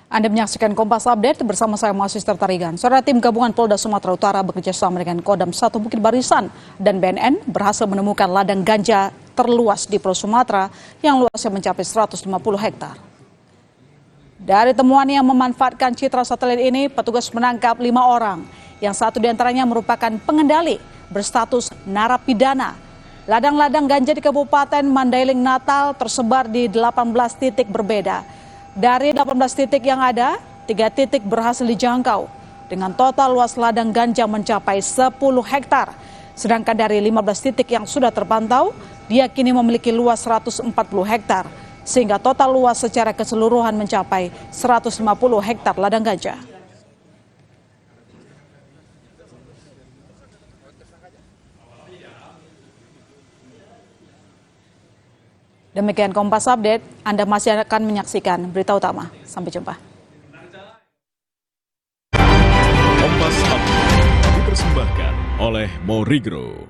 Anda menyaksikan Kompas Update bersama saya Mahasiswa Tarigan. Saudara, tim gabungan Polda Sumatera Utara bekerjasama dengan Kodam 1 Bukit Barisan dan BNN berhasil menemukan ladang ganja terluas di Pulau Sumatera yang luasnya mencapai 150 hektar. Dari temuan yang memanfaatkan citra satelit ini, petugas menangkap 5 orang, yang satu diantaranya merupakan pengendali berstatus narapidana. Ladang-ladang ganja di Kabupaten Mandailing Natal tersebar di 18 titik berbeda. Dari 18 titik yang ada, 3 titik berhasil dijangkau dengan total luas ladang ganja mencapai 10 hektar. Sedangkan dari 15 titik yang sudah terpantau, diyakini memiliki luas 140 hektar, sehingga total luas secara keseluruhan mencapai 150 hektar ladang ganja. Demikian Kompas Update, Anda masih akan menyaksikan berita utama. Sampai jumpa. Kompas Update dipersembahkan oleh Morigro.